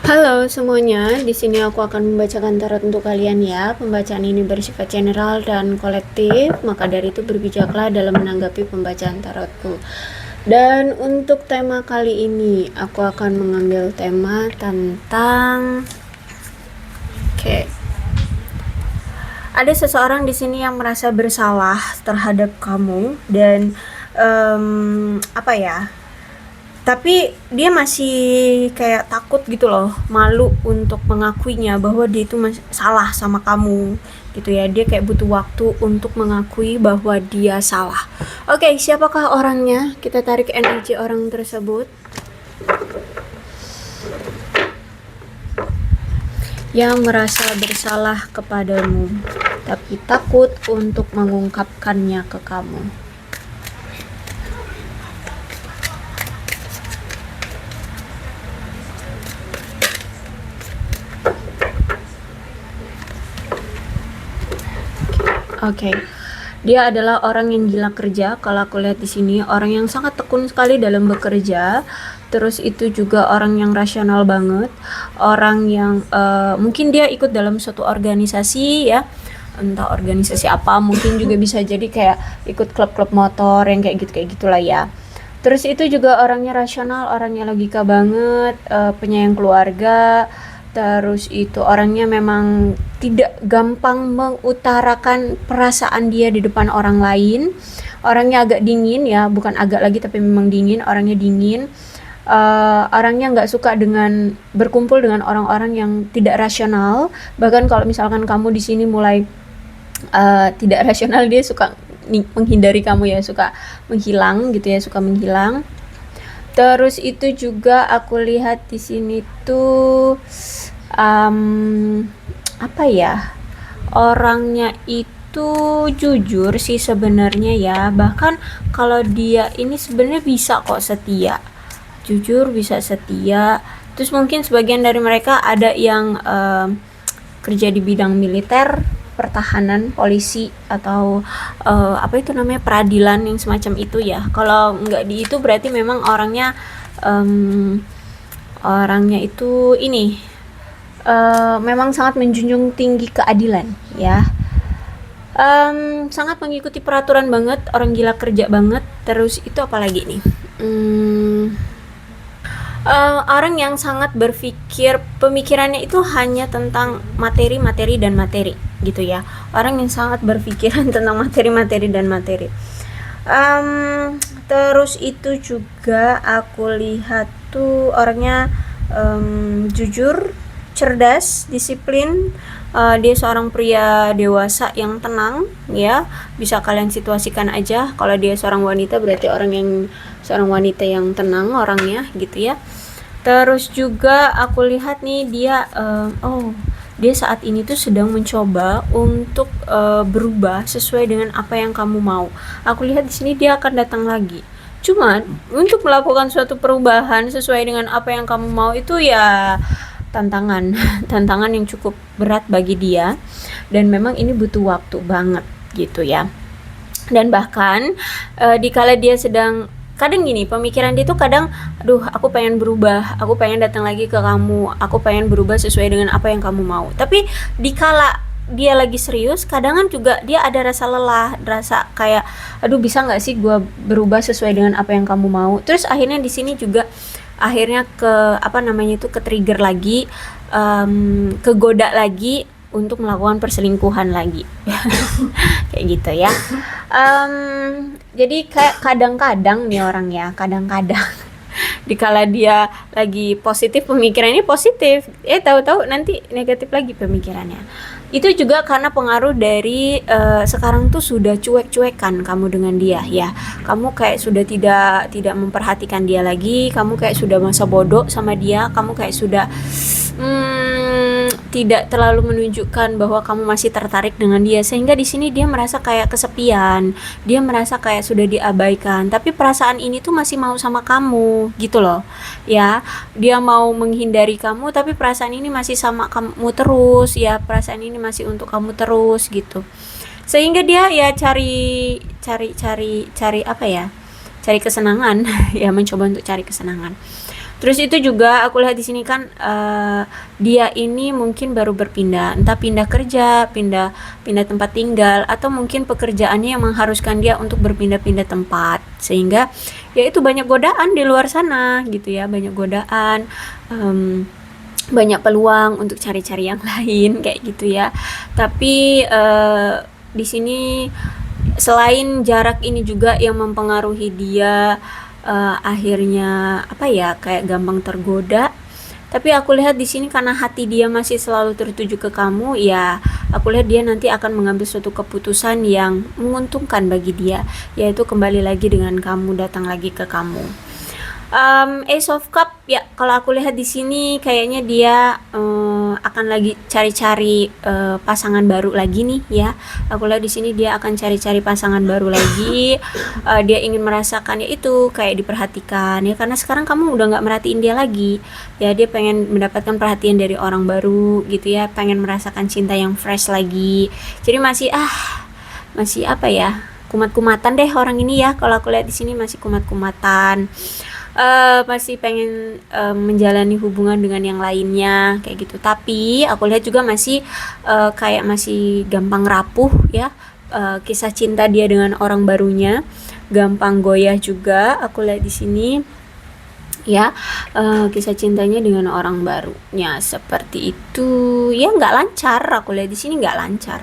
Halo semuanya, di sini aku akan membacakan tarot untuk kalian ya. Pembacaan ini bersifat general dan kolektif, maka dari itu berbijaklah dalam menanggapi pembacaan tarotku. Dan untuk tema kali ini, aku akan mengambil tema tentang ada seseorang di sini yang merasa bersalah terhadap kamu dan apa ya? Tapi dia masih kayak takut gitu loh, malu untuk mengakuinya bahwa dia itu salah sama kamu gitu ya. Dia kayak butuh waktu untuk mengakui bahwa dia salah. Oke, siapakah orangnya? Kita tarik energi orang tersebut yang merasa bersalah kepadamu tapi takut untuk mengungkapkannya ke kamu. Oke. Dia adalah orang yang gila kerja. Kalau aku lihat di sini, orang yang sangat tekun sekali dalam bekerja. Terus itu juga orang yang rasional banget. Orang yang mungkin dia ikut dalam suatu organisasi ya. Entah organisasi apa, mungkin juga bisa jadi kayak ikut klub-klub motor yang kayak gitulah ya. Terus itu juga orangnya rasional, orangnya logika banget, penyayang keluarga. Terus itu orangnya memang tidak gampang mengutarakan perasaan dia di depan orang lain. Orangnya agak dingin ya, bukan agak lagi tapi memang dingin, orangnya dingin. Orangnya nggak suka dengan berkumpul dengan orang-orang yang tidak rasional. Bahkan kalau misalkan kamu di sini mulai tidak rasional, dia suka menghindari kamu ya, suka menghilang gitu ya, suka menghilang. Terus itu juga aku lihat di sini tuh apa ya, orangnya itu jujur sih sebenarnya ya. Bahkan kalau dia ini sebenarnya bisa kok setia, jujur bisa setia. Terus mungkin sebagian dari mereka ada yang kerja di bidang militer, pertahanan, polisi, atau apa itu namanya, peradilan yang semacam itu ya. Kalau nggak di itu berarti memang orangnya itu ini memang sangat menjunjung tinggi keadilan ya. Sangat mengikuti peraturan banget, orang gila kerja banget. Terus itu apa lagi nih? Orang yang sangat berpikir, pemikirannya itu hanya tentang materi gitu ya. Orang yang sangat berpikiran tentang materi dan materi. Terus itu juga aku lihat tuh orangnya jujur, cerdas, disiplin. Dia seorang pria dewasa yang tenang ya. Bisa kalian situasikan aja kalau dia seorang wanita, berarti seorang wanita yang tenang orangnya gitu ya. Terus juga aku lihat nih dia dia saat ini tuh sedang mencoba untuk berubah sesuai dengan apa yang kamu mau. Aku lihat di sini dia akan datang lagi. Cuman untuk melakukan suatu perubahan sesuai dengan apa yang kamu mau itu ya tantangan yang cukup berat bagi dia, dan memang ini butuh waktu banget gitu ya. Dan bahkan dikala dia sedang, kadang gini, pemikiran dia tuh kadang, aduh aku pengen berubah, aku pengen datang lagi ke kamu, aku pengen berubah sesuai dengan apa yang kamu mau. Tapi dikala dia lagi serius, kadang kan juga dia ada rasa lelah, rasa kayak aduh bisa nggak sih gue berubah sesuai dengan apa yang kamu mau. Terus akhirnya di sini juga akhirnya ke trigger lagi, kegoda lagi untuk melakukan perselingkuhan lagi. Kayak gitu ya. Jadi kayak kadang-kadang nih orang ya, kadang-kadang dikala dia lagi positif, pemikirannya positif, tahu-tahu nanti negatif lagi pemikirannya. Itu juga karena pengaruh dari sekarang tuh sudah cuek-cuekan kamu dengan dia ya. Kamu kayak sudah tidak memperhatikan dia lagi, kamu kayak sudah masa bodoh sama dia, kamu kayak sudah tidak terlalu menunjukkan bahwa kamu masih tertarik dengan dia, sehingga di sini dia merasa kayak kesepian, dia merasa kayak sudah diabaikan, tapi perasaan ini tuh masih mau sama kamu gitu loh ya. Dia mau menghindari kamu tapi perasaan ini masih sama kamu terus ya, perasaan ini masih untuk kamu terus gitu, sehingga dia ya cari apa ya, cari kesenangan ya, mencoba untuk cari kesenangan. Terus itu juga aku lihat di sini kan dia ini mungkin baru berpindah, entah pindah kerja, pindah pindah tempat tinggal, atau mungkin pekerjaannya yang mengharuskan dia untuk berpindah-pindah tempat, sehingga ya itu banyak godaan di luar sana gitu ya, banyak godaan, banyak peluang untuk cari-cari yang lain kayak gitu ya. Tapi di sini selain jarak ini juga yang mempengaruhi dia, akhirnya apa ya, kayak gampang tergoda. Tapi aku lihat di sini karena hati dia masih selalu tertuju ke kamu, ya aku lihat dia nanti akan mengambil suatu keputusan yang menguntungkan bagi dia, yaitu kembali lagi dengan kamu, datang lagi ke kamu. Ace of Cup ya, kalau aku lihat di sini kayaknya dia akan lagi cari-cari pasangan baru lagi nih ya. Aku lihat di sini dia akan cari-cari pasangan baru lagi. Dia ingin merasakan ya itu kayak diperhatikan ya, karena sekarang kamu udah nggak merhatiin dia lagi. Ya dia pengen mendapatkan perhatian dari orang baru gitu ya, pengen merasakan cinta yang fresh lagi. Jadi masih apa ya? Kumat-kumatan deh orang ini ya. Kalau aku lihat di sini masih kumat-kumatan. Masih pengen menjalani hubungan dengan yang lainnya kayak gitu. Tapi aku lihat juga masih kayak masih gampang rapuh ya. Kisah cinta dia dengan orang barunya gampang goyah juga. Aku lihat di sini ya, kisah cintanya dengan orang barunya seperti itu ya, nggak lancar. Aku lihat di sini nggak lancar.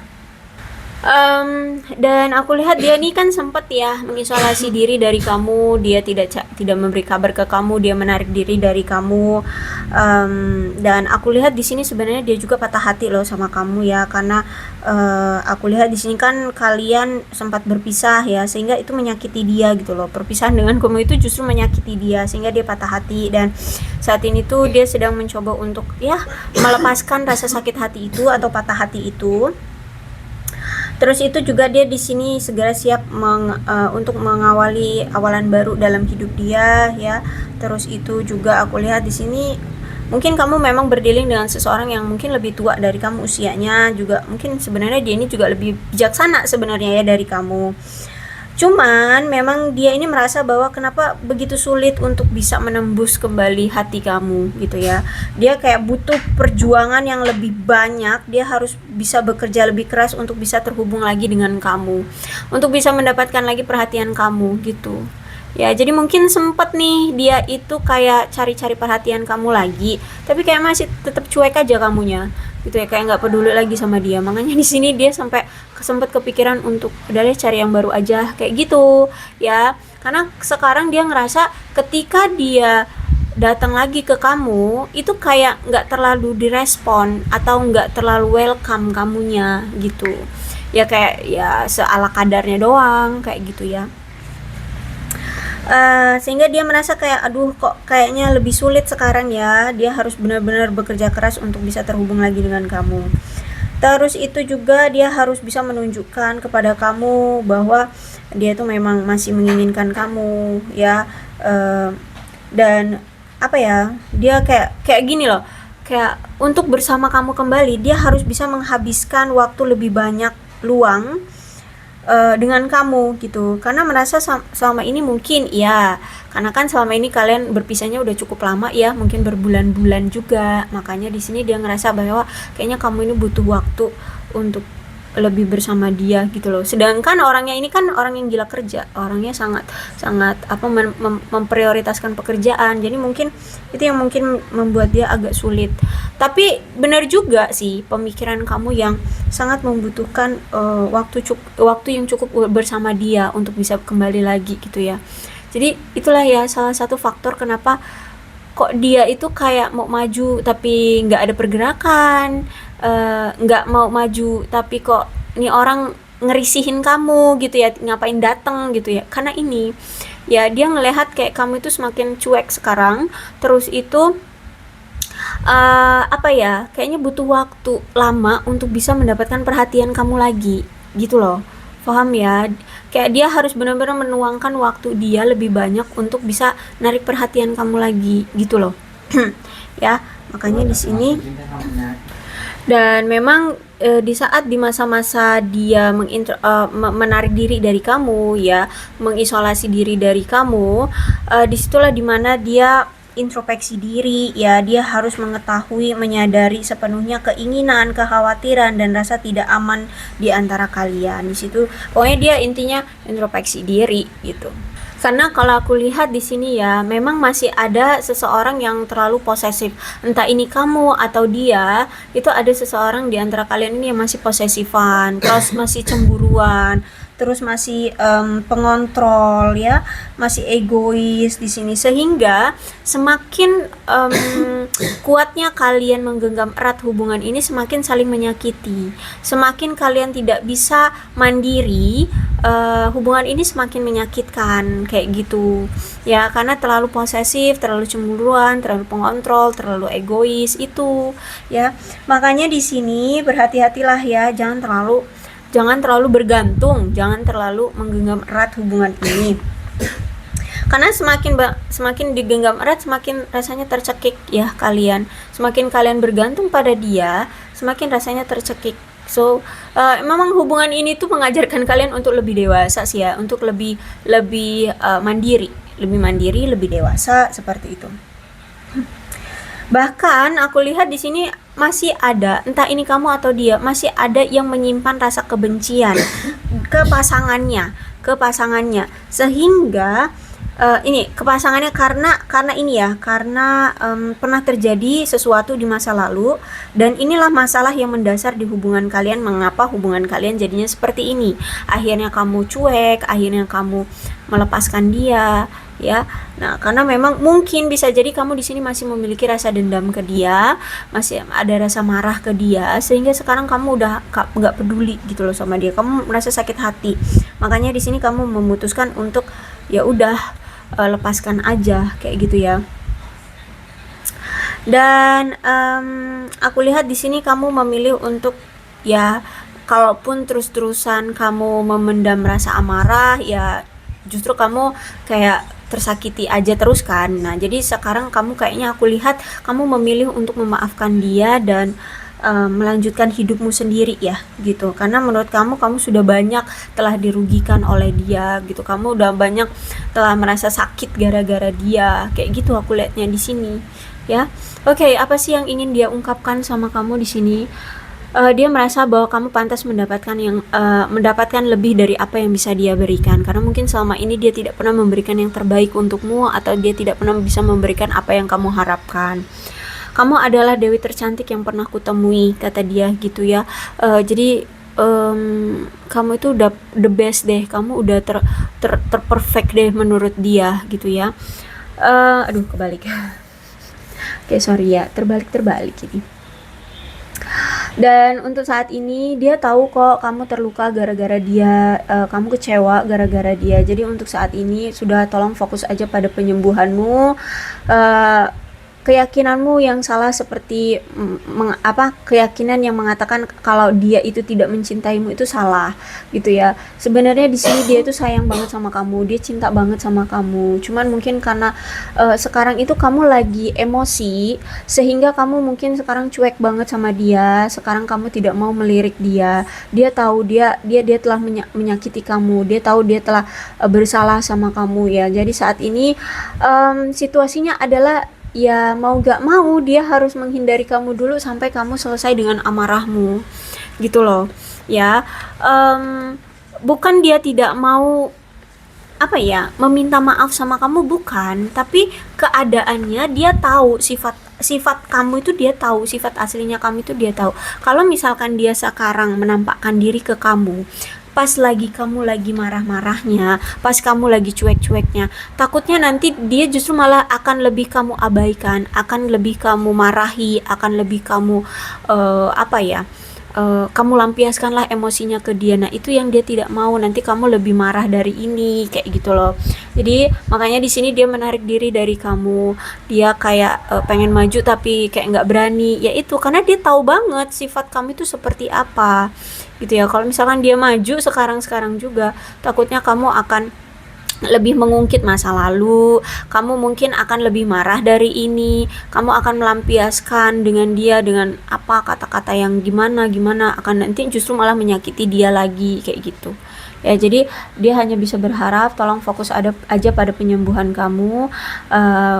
Dan aku lihat dia nih kan sempet ya mengisolasi diri dari kamu, dia tidak memberi kabar ke kamu, dia menarik diri dari kamu. Dan aku lihat di sini sebenarnya dia juga patah hati loh sama kamu ya, karena aku lihat di sini kan kalian sempat berpisah ya, sehingga itu menyakiti dia gitu loh. Perpisahan dengan kamu itu justru menyakiti dia, sehingga dia patah hati, dan saat ini tuh dia sedang mencoba untuk ya melepaskan rasa sakit hati itu atau patah hati itu. Terus itu juga dia di sini segera siap untuk mengawali awalan baru dalam hidup dia ya. Terus itu juga aku lihat di sini mungkin kamu memang berdealing dengan seseorang yang mungkin lebih tua dari kamu usianya, juga mungkin sebenarnya dia ini juga lebih bijaksana sebenarnya ya dari kamu. Cuman memang dia ini merasa bahwa kenapa begitu sulit untuk bisa menembus kembali hati kamu gitu ya. Dia kayak butuh perjuangan yang lebih banyak, dia harus bisa bekerja lebih keras untuk bisa terhubung lagi dengan kamu, untuk bisa mendapatkan lagi perhatian kamu gitu. Ya, jadi mungkin sempet nih dia itu kayak cari-cari perhatian kamu lagi, tapi kayak masih tetap cuek aja kamunya gitu ya, kayak nggak peduli lagi sama dia. Makanya di sini dia sampai sempet kepikiran untuk udah deh cari yang baru aja kayak gitu ya, karena sekarang dia ngerasa ketika dia datang lagi ke kamu itu kayak nggak terlalu direspon atau nggak terlalu welcome kamunya gitu ya, kayak ya seala kadarnya doang kayak gitu ya. Sehingga dia merasa kayak aduh kok kayaknya lebih sulit sekarang ya, dia harus benar-benar bekerja keras untuk bisa terhubung lagi dengan kamu. Terus itu juga dia harus bisa menunjukkan kepada kamu bahwa dia tuh memang masih menginginkan kamu ya. Dan apa ya, dia kayak gini loh, kayak untuk bersama kamu kembali dia harus bisa menghabiskan waktu lebih banyak luang dengan kamu gitu, karena merasa selama ini mungkin ya, karena kan selama ini kalian berpisahnya udah cukup lama ya, mungkin berbulan-bulan juga. Makanya di sini dia ngerasa bahwa kayaknya kamu ini butuh waktu untuk lebih bersama dia gitu loh. Sedangkan orangnya ini kan orang yang gila kerja, orangnya sangat memprioritaskan pekerjaan. Jadi mungkin itu yang mungkin membuat dia agak sulit. Tapi benar juga sih pemikiran kamu yang sangat membutuhkan waktu yang cukup bersama dia untuk bisa kembali lagi gitu ya. Jadi itulah ya salah satu faktor kenapa kok dia itu kayak mau maju tapi nggak ada pergerakan, nggak mau maju tapi kok ini orang ngerisihin kamu gitu ya, ngapain dateng gitu ya. Karena ini ya dia ngelihat kayak kamu itu semakin cuek sekarang, terus itu apa ya, kayaknya butuh waktu lama untuk bisa mendapatkan perhatian kamu lagi gitu loh. Paham ya? Kayak dia harus benar-benar menuangkan waktu dia lebih banyak untuk bisa narik perhatian kamu lagi gitu loh. Ya, makanya di sini. Dan memang di saat di masa-masa dia menarik diri dari kamu ya, mengisolasi diri dari kamu, disitulah dimana dia introspeksi diri ya, dia harus mengetahui, menyadari sepenuhnya keinginan, kekhawatiran dan rasa tidak aman di antara kalian. Di situ pokoknya dia intinya introspeksi diri gitu. Karena kalau aku lihat di sini ya, memang masih ada seseorang yang terlalu posesif. Entah ini kamu atau dia, itu ada seseorang di antara kalian ini yang masih posesifan, terus masih cemburuan, terus masih pengontrol ya, masih egois di sini, sehingga semakin kuatnya kalian menggenggam erat hubungan ini, semakin saling menyakiti, semakin kalian tidak bisa mandiri, hubungan ini semakin menyakitkan kayak gitu ya, karena terlalu posesif, terlalu cemburuan, terlalu pengontrol, terlalu egois itu ya. Makanya di sini berhati-hatilah ya, jangan terlalu bergantung, jangan terlalu menggenggam erat hubungan ini. Karena semakin digenggam erat, semakin rasanya tercekik ya kalian. Semakin kalian bergantung pada dia, semakin rasanya tercekik. So, memang hubungan ini tuh mengajarkan kalian untuk lebih dewasa sih ya, untuk lebih mandiri, lebih dewasa seperti itu. Bahkan aku lihat di sini masih ada, entah ini kamu atau dia, masih ada yang menyimpan rasa kebencian ke pasangannya, sehingga ini ke pasangannya karena ini ya, karena pernah terjadi sesuatu di masa lalu, dan inilah masalah yang mendasar di hubungan kalian. Mengapa hubungan kalian jadinya seperti ini? Akhirnya kamu cuek, akhirnya kamu melepaskan dia ya. Nah, karena memang mungkin bisa jadi kamu di sini masih memiliki rasa dendam ke dia, masih ada rasa marah ke dia, sehingga sekarang kamu udah nggak peduli gitu loh sama dia. Kamu merasa sakit hati. Makanya di sini kamu memutuskan untuk ya udah, lepaskan aja kayak gitu ya. Dan aku lihat di sini kamu memilih untuk ya, kalaupun terus-terusan kamu memendam rasa amarah ya, justru kamu kayak tersakiti aja terus kan. Nah, jadi sekarang kamu kayaknya aku lihat kamu memilih untuk memaafkan dia dan melanjutkan hidupmu sendiri ya gitu, karena menurut kamu sudah banyak telah dirugikan oleh dia gitu, kamu udah banyak telah merasa sakit gara-gara dia kayak gitu, aku lihatnya di sini ya. Oke, apa sih yang ingin dia ungkapkan sama kamu di sini? Dia merasa bahwa kamu pantas mendapatkan lebih dari apa yang bisa dia berikan, karena mungkin selama ini dia tidak pernah memberikan yang terbaik untukmu, atau dia tidak pernah bisa memberikan apa yang kamu harapkan. Kamu adalah dewi tercantik yang pernah kutemui, kata dia gitu ya. Jadi kamu itu udah the best deh, kamu udah terperfect deh menurut dia gitu ya. Aduh kebalik. Oke, sorry ya, terbalik ini. Dan untuk saat ini dia tahu kok kamu terluka gara-gara dia, kamu kecewa gara-gara dia. Jadi untuk saat ini sudah, tolong fokus aja pada penyembuhanmu. Keyakinanmu yang salah, seperti keyakinan yang mengatakan kalau dia itu tidak mencintaimu, itu salah gitu ya. Sebenarnya di sini dia itu sayang banget sama kamu, dia cinta banget sama kamu. Cuman mungkin karena sekarang itu kamu lagi emosi, sehingga kamu mungkin sekarang cuek banget sama dia. Sekarang kamu tidak mau melirik dia. Dia tahu dia telah menyakiti kamu. Dia tahu dia telah bersalah sama kamu ya. Jadi saat ini situasinya adalah ya, mau gak mau dia harus menghindari kamu dulu sampai kamu selesai dengan amarahmu gitu loh ya. Bukan dia tidak mau meminta maaf sama kamu, bukan, tapi keadaannya dia tahu, sifat kamu itu dia tahu, sifat aslinya kamu itu dia tahu. Kalau misalkan dia sekarang menampakkan diri ke kamu pas kamu lagi marah-marahnya, pas kamu lagi cuek-cueknya, takutnya nanti dia justru malah akan lebih kamu abaikan, akan lebih kamu marahi, akan lebih kamu kamu lampiaskanlah emosinya ke dia. Nah, itu yang dia tidak mau, nanti kamu lebih marah dari ini kayak gitu loh. Jadi makanya di sini dia menarik diri dari kamu. Dia kayak pengen maju tapi kayak nggak berani. Ya itu karena dia tahu banget sifat kamu itu seperti apa gitu ya. Kalau misalkan dia maju sekarang juga, takutnya kamu akan lebih mengungkit masa lalu, kamu mungkin akan lebih marah dari ini, kamu akan melampiaskan dengan dia dengan kata-kata yang gimana, akan nanti justru malah menyakiti dia lagi kayak gitu ya. Jadi dia hanya bisa berharap tolong fokus aja pada penyembuhan kamu.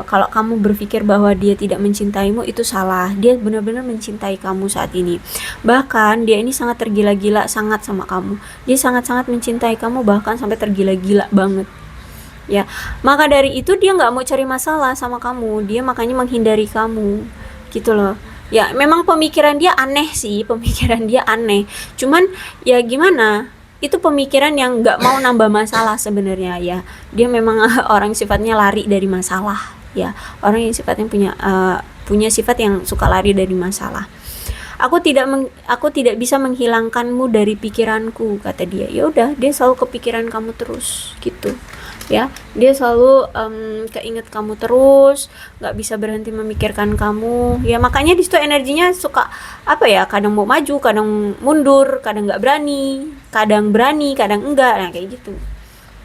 Kalau kamu berpikir bahwa dia tidak mencintaimu, itu salah. Dia benar-benar mencintai kamu saat ini. Bahkan dia ini sangat tergila-gila sangat sama kamu. Dia sangat-sangat mencintai kamu, bahkan sampai tergila-gila banget, ya. Maka dari itu dia nggak mau cari masalah sama kamu, dia makanya menghindari kamu, gitu loh. Ya memang pemikiran dia aneh sih, pemikiran dia aneh, cuman ya gimana, itu pemikiran yang nggak mau nambah masalah sebenarnya, ya. Dia memang orang sifatnya lari dari masalah, ya. Orang yang sifatnya punya sifat yang suka lari dari masalah. Aku tidak bisa menghilangkanmu dari pikiranku, kata dia. Ya udah, dia selalu kepikiran kamu terus, gitu, ya. Dia selalu keinget kamu terus, nggak bisa berhenti memikirkan kamu, ya. Makanya di situ energinya suka apa ya, kadang mau maju, kadang mundur, kadang nggak berani, kadang enggak, nah kayak gitu,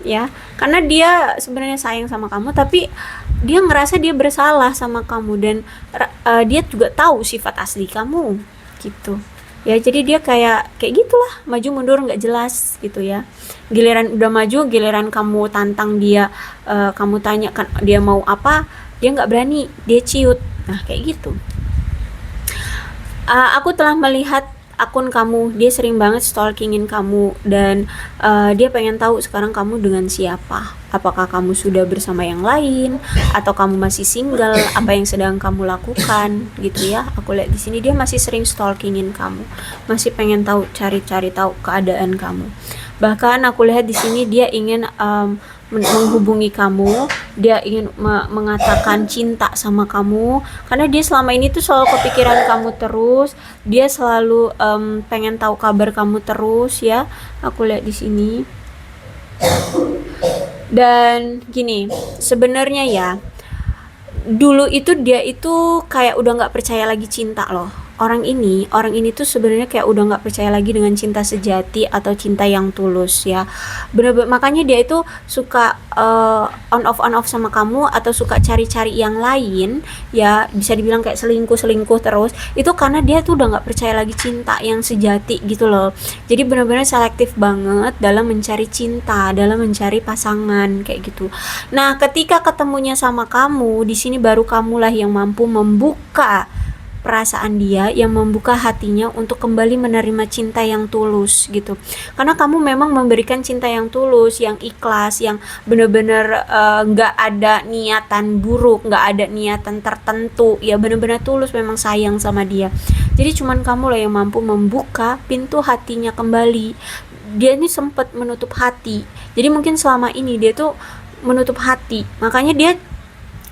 ya. Karena dia sebenarnya sayang sama kamu, tapi dia ngerasa dia bersalah sama kamu, dan dia juga tahu sifat asli kamu, gitu, ya. Jadi dia kayak gitulah, maju mundur nggak jelas, gitu, ya. Giliran udah maju, giliran kamu tantang dia, kamu tanya kan dia mau apa, dia nggak berani, dia ciut, nah kayak gitu. Aku telah melihat akun kamu, dia sering banget stalkingin kamu, dan dia pengen tahu sekarang kamu dengan siapa. Apakah kamu sudah bersama yang lain, atau kamu masih single, apa yang sedang kamu lakukan, gitu, ya. Aku lihat di sini dia masih sering stalkingin kamu, masih pengen tahu, cari-cari tahu keadaan kamu. Bahkan aku lihat di sini dia ingin menghubungi kamu, dia ingin mengatakan cinta sama kamu, karena dia selama ini tuh selalu kepikiran kamu terus, dia selalu pengen tahu kabar kamu terus, ya. Aku lihat di sini. Dan gini, sebenarnya ya, dulu itu dia itu kayak udah nggak percaya lagi cinta loh. Orang ini tuh sebenarnya kayak udah nggak percaya lagi dengan cinta sejati atau cinta yang tulus, ya. Bener-bener, makanya dia itu suka on off sama kamu, atau suka cari-cari yang lain, ya. Bisa dibilang kayak selingkuh terus. Itu karena dia tuh udah nggak percaya lagi cinta yang sejati, gitu loh. Jadi benar-benar selektif banget dalam mencari cinta, dalam mencari pasangan, kayak gitu. Nah, ketika ketemunya sama kamu, di sini baru kamulah yang mampu membuka perasaan dia, yang membuka hatinya untuk kembali menerima cinta yang tulus, gitu. Karena kamu memang memberikan cinta yang tulus, yang ikhlas, yang benar-benar nggak ada niatan buruk, nggak ada niatan tertentu, ya. Benar-benar tulus, memang sayang sama dia. Jadi cuman kamu lah yang mampu membuka pintu hatinya kembali. Dia ini sempat menutup hati, jadi mungkin selama ini dia tuh menutup hati, makanya dia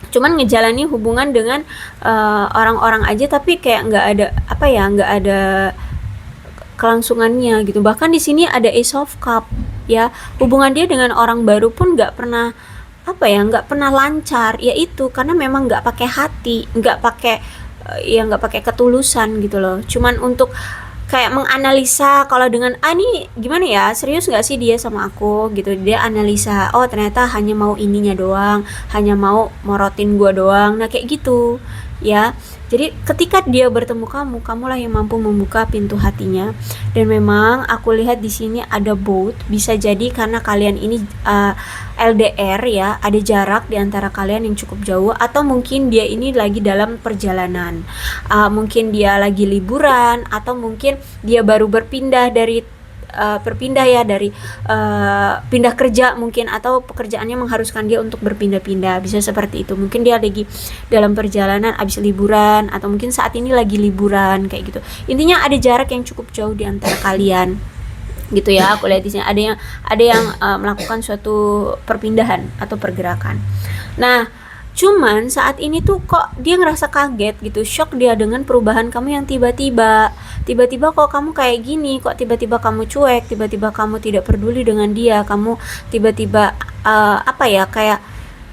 cuman ngejalani hubungan dengan orang-orang aja, tapi kayak nggak ada apa ya, nggak ada kelangsungannya, gitu. Bahkan di sini ada Ace of Cup, ya. Hubungan dia dengan orang baru pun nggak pernah apa ya, nggak pernah lancar, yaitu karena memang nggak pakai hati, nggak pakai nggak pakai ketulusan, gitu loh. Cuman untuk kayak menganalisa, kalau dengan nih gimana ya, serius nggak sih dia sama aku, gitu. Dia analisa, oh ternyata hanya mau ininya doang, hanya mau morotin gua doang, nah kayak gitu, ya. Jadi ketika dia bertemu kamu, kamulah yang mampu membuka pintu hatinya. Dan memang aku lihat di sini ada both, bisa jadi karena kalian ini LDR, ya, ada jarak di antara kalian yang cukup jauh, atau mungkin dia ini lagi dalam perjalanan, mungkin dia lagi liburan, atau mungkin dia baru berpindah dari pindah kerja mungkin, atau pekerjaannya mengharuskan dia untuk berpindah-pindah, bisa seperti itu. Mungkin dia lagi dalam perjalanan abis liburan, atau mungkin saat ini lagi liburan, kayak gitu. Intinya ada jarak yang cukup jauh di antara kalian, gitu, ya. Aku lihat di sini ada yang melakukan suatu perpindahan atau pergerakan. Nah, cuman saat ini tuh kok dia ngerasa kaget, gitu, shock dia dengan perubahan kamu yang tiba-tiba kok kamu kayak gini, kok tiba-tiba kamu cuek, tiba-tiba kamu tidak peduli dengan dia, kamu tiba-tiba kayak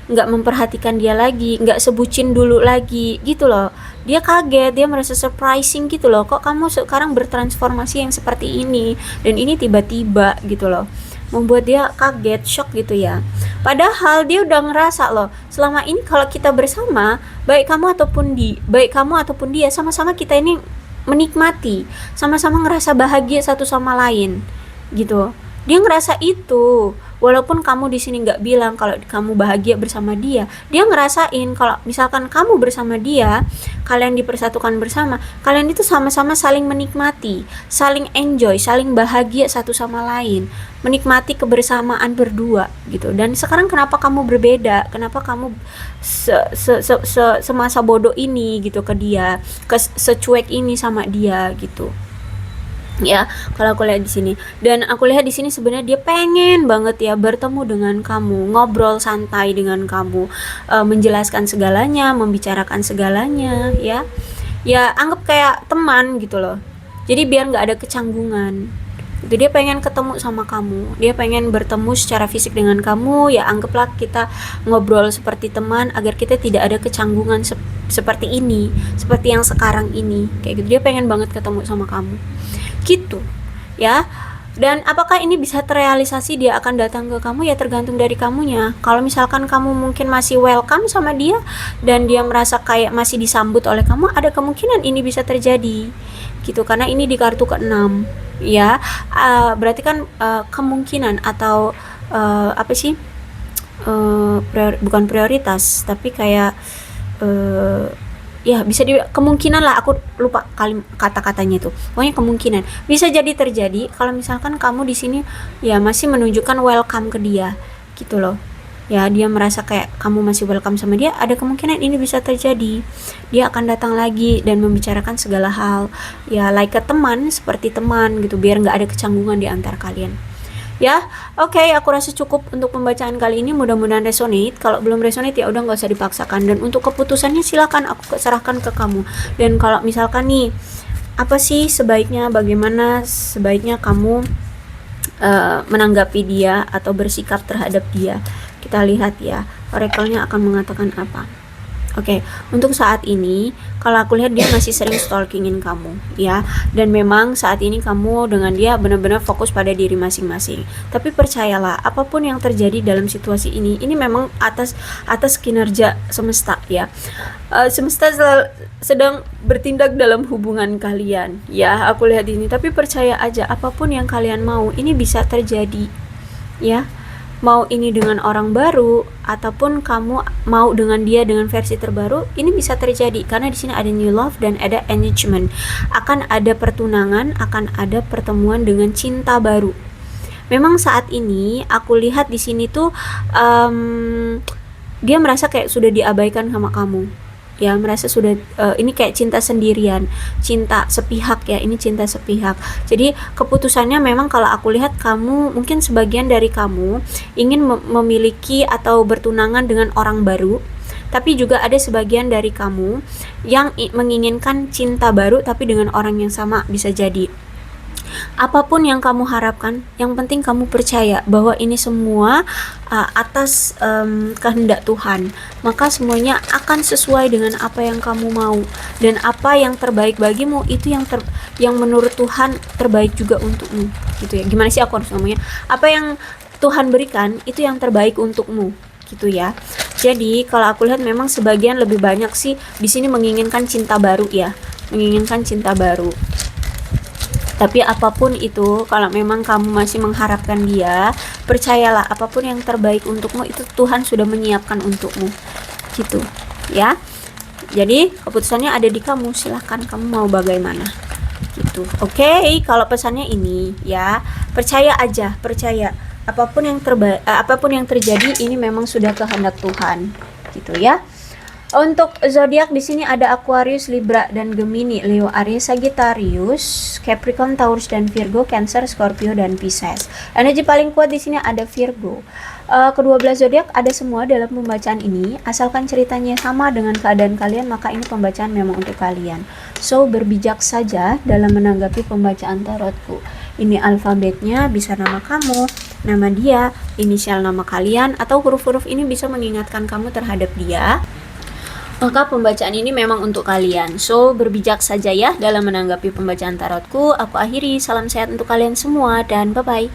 nggak memperhatikan dia lagi, nggak sebucin dulu lagi, gitu loh. Dia kaget, dia merasa surprising, gitu loh, kok kamu sekarang bertransformasi yang seperti ini, dan ini tiba-tiba, gitu loh, membuat dia kaget, shock, gitu, ya. Padahal dia udah ngerasa loh, selama ini kalau kita bersama, baik kamu ataupun dia, sama-sama kita ini menikmati, sama-sama ngerasa bahagia satu sama lain, gitu. Dia ngerasa itu, walaupun kamu di sini nggak bilang kalau kamu bahagia bersama dia, dia ngerasain kalau misalkan kamu bersama dia, kalian dipersatukan bersama, kalian itu sama-sama saling menikmati, saling enjoy, saling bahagia satu sama lain, menikmati kebersamaan berdua gitu. Dan sekarang kenapa kamu berbeda? Kenapa kamu semasa bodoh ini gitu ke dia, secuek ini sama dia gitu? Ya, kalau aku lihat di sini, dan aku lihat di sini sebenarnya dia pengen banget ya bertemu dengan kamu, ngobrol santai dengan kamu, menjelaskan segalanya, membicarakan segalanya, ya anggap kayak teman gitu loh. Jadi biar nggak ada kecanggungan. Itu dia pengen ketemu sama kamu, dia pengen bertemu secara fisik dengan kamu, ya anggaplah kita ngobrol seperti teman agar kita tidak ada kecanggungan seperti ini, seperti yang sekarang ini, kayak gitu. Dia pengen banget ketemu sama kamu gitu ya. Dan apakah ini bisa terrealisasi dia akan datang ke kamu, ya tergantung dari kamunya. Kalau misalkan kamu mungkin masih welcome sama dia dan dia merasa kayak masih disambut oleh kamu, ada kemungkinan ini bisa terjadi gitu, karena ini di kartu ke-6 ya. Berarti kan kemungkinan atau apa sih, bukan prioritas tapi kayak ya bisa kemungkinan lah, aku lupa kata-katanya itu, pokoknya kemungkinan bisa jadi terjadi kalau misalkan kamu di sini ya masih menunjukkan welcome ke dia gitu loh ya. Dia merasa kayak kamu masih welcome sama dia, ada kemungkinan ini bisa terjadi. Dia akan datang lagi dan membicarakan segala hal ya, like ke teman, seperti teman gitu, biar nggak ada kecanggungan di antara kalian ya. Oke, aku rasa cukup untuk pembacaan kali ini, mudah-mudahan resonate. Kalau belum resonate ya udah nggak usah dipaksakan, dan untuk keputusannya silakan aku serahkan ke kamu. Dan kalau misalkan nih, apa sih sebaiknya, bagaimana sebaiknya kamu menanggapi dia atau bersikap terhadap dia, kita lihat ya oracle-nya akan mengatakan apa. Oke, untuk saat ini kalau aku lihat dia masih sering stalkingin kamu ya, dan memang saat ini kamu dengan dia benar-benar fokus pada diri masing-masing. Tapi percayalah, apapun yang terjadi dalam situasi ini memang atas kinerja semesta ya. Semesta sedang bertindak dalam hubungan kalian ya, aku lihat ini. Tapi percaya aja, apapun yang kalian mau ini bisa terjadi ya. Mau ini dengan orang baru ataupun kamu mau dengan dia dengan versi terbaru, ini bisa terjadi karena di sini ada new love dan ada engagement. Akan ada pertunangan, akan ada pertemuan dengan cinta baru. Memang saat ini aku lihat di sini tuh dia merasa kayak sudah diabaikan sama kamu. Ya, merasa sudah ini kayak cinta sendirian, cinta sepihak ya, ini cinta sepihak. Jadi keputusannya memang kalau aku lihat, kamu mungkin sebagian dari kamu ingin memiliki atau bertunangan dengan orang baru, tapi juga ada sebagian dari kamu yang menginginkan cinta baru tapi dengan orang yang sama, bisa jadi. Apapun yang kamu harapkan, yang penting kamu percaya bahwa ini semua atas kehendak Tuhan. Maka semuanya akan sesuai dengan apa yang kamu mau, dan apa yang terbaik bagimu itu yang menurut Tuhan terbaik juga untukmu gitu ya. Gimana sih aku harus ngomongnya? Apa yang Tuhan berikan itu yang terbaik untukmu gitu ya. Jadi kalau aku lihat memang sebagian lebih banyak sih di sini menginginkan cinta baru ya, menginginkan cinta baru. Tapi apapun itu, kalau memang kamu masih mengharapkan dia, percayalah apapun yang terbaik untukmu itu Tuhan sudah menyiapkan untukmu gitu ya. Jadi keputusannya ada di kamu, silahkan kamu mau bagaimana gitu. Oke, kalau pesannya ini ya, percaya aja, percaya apapun yang terjadi ini memang sudah kehendak Tuhan gitu ya. Untuk zodiak di sini ada Aquarius, Libra dan Gemini, Leo, Aries, Sagittarius, Capricorn, Taurus dan Virgo, Cancer, Scorpio dan Pisces. Energi paling kuat di sini ada Virgo. Kedua belas zodiak ada semua dalam pembacaan ini. Asalkan ceritanya sama dengan keadaan kalian, maka ini pembacaan memang untuk kalian. So, berbijak saja dalam menanggapi pembacaan tarotku. Ini alfabetnya bisa nama kamu, nama dia, inisial nama kalian, atau huruf-huruf ini bisa mengingatkan kamu terhadap dia. Maka pembacaan ini memang untuk kalian. So, berbijak saja ya dalam menanggapi pembacaan tarotku. Aku akhiri, salam sehat untuk kalian semua dan bye-bye.